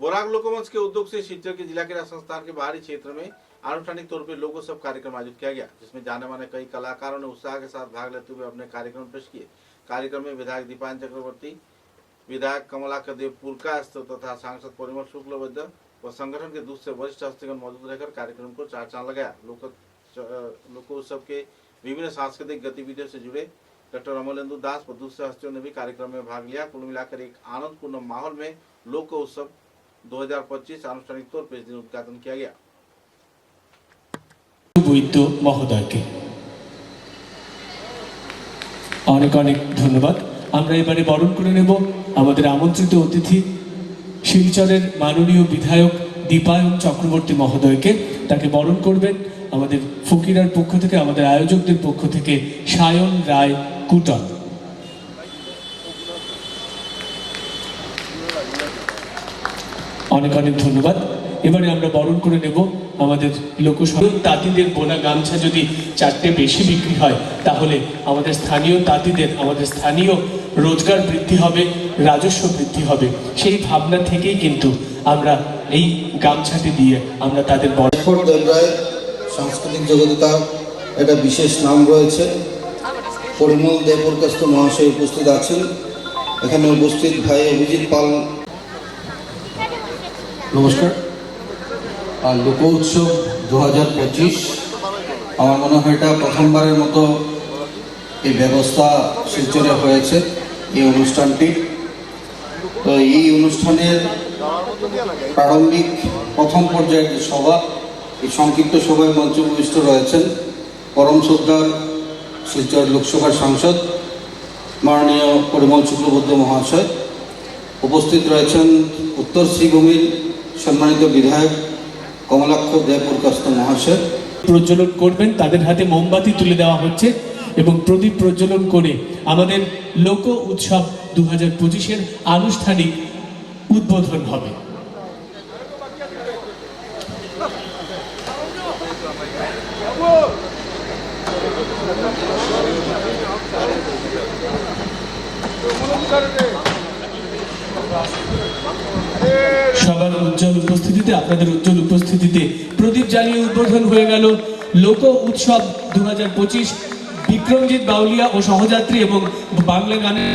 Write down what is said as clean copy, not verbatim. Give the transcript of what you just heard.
बोराग लोकमंच के उद्योग से शिलचर के जिला क्रीड़ा संस्थान के बाहरी क्षेत्र में आनुष्ठानिक तौर पर लोकोत्सव कार्यक्रम आयोजित किया गया, जिसमें जाने माने कई कलाकारों ने उत्साह के साथ भाग लेते हुए अपने कार्यक्रम पेश किए। कार्यक्रम में विधायक दीपान चक्रवर्ती, विधायक कमलाकर देव पुरकायस्थ तथा सांसद परिमल शुक्लबद्ध व संगठन के दूसरे वरिष्ठ हस्तीगण मौजूद रहकर कार्यक्रम को चार चांद लगाया। लोकोत्सव के विभिन्न सांस्कृतिक गतिविधियों से जुड़े डॉक्टर अमलेंदु दास व दूसरे हस्तियों ने भी कार्यक्रम में भाग लिया। कुल मिलाकर एक आनंदपूर्ण माहौल में लोकोत्सव 2025 आनुष्ठानिक तौर पर इस दिन उद्घाटन किया गया। বৈদ্য মহোদয়কে অনেক অনেক ধন্যবাদ। আমরা এবারে বরণ করে নেব আমাদের আমন্ত্রিত অতিথি শিলচরের মাননীয় বিধায়ক দীপায়ন চক্রবর্তী মহোদয়কে। তাকে বরণ করবেন আমাদের ফকিরার পক্ষ থেকে, আমাদের আয়োজকদের পক্ষ থেকে সায়ন রায় কুটন। অনেক অনেক ধন্যবাদ। এবারে আমরা বরণ করে নেব আমাদের লোকসভা তাঁতিদের বোনা গামছা যদি 4টে বেশি বিক্রি হয় তাহলে আমাদের স্থানীয় তাঁতিদের, আমাদের স্থানীয় রোজগার বৃদ্ধি হবে, রাজস্ব বৃদ্ধি হবে। সেই ভাবনা থেকেই কিন্তু আমরা এই গামছাটি দিয়ে আমরা তাদের সাংস্কৃতিক জগতে তার একটা বিশেষ নাম রয়েছে। পরিমল দেবপুরকায়স্থ মহাশয় উপস্থিত আছেন। এখানে উপস্থিত ভাই অভিজিৎ পাল। নমস্কার। লোক উৎসব 2025 আমার মনে হয় এটা প্রথমবারের মতো এই ব্যবস্থা শিলচরে হয়েছে এই অনুষ্ঠানটি। তো এই অনুষ্ঠানের প্রারম্ভিক প্রথম পর্যায়ের যে সভা, এই সংক্ষিপ্ত সভায় মঞ্চে উপবিষ্ট রয়েছেন পরম শ্রদ্ধার শিলচর লোকসভার সাংসদ মাননীয় পরিমল শুক্লবৈদ্য মহাশয়। উপস্থিত রয়েছেন উত্তর শ্রীভূমির সম্মানিত বিধায়ক কমলাক্ষ দেব পুরকায়স্থ মহাশয়। প্রজ্বলন করবেন, তাদের হাতে মোমবাতি তুলে দেওয়া হচ্ছে এবং প্রদীপ প্রজ্বলন করে আমাদের লোক উৎসব 2025-এর আনুষ্ঠানিক উদ্বোধন হবে। সবার উজ্জ্বল উপস্থিতিতে, আপনাদের উজ্জ্বল উপস্থিতিতে প্রদীপ জ্বালিয়ে উদ্বোধন হয়ে গেল লোক উৎসব 2025। বিক্রমজিৎ বাউলিয়া ও সহযাত্রী এবং বাংলা গানের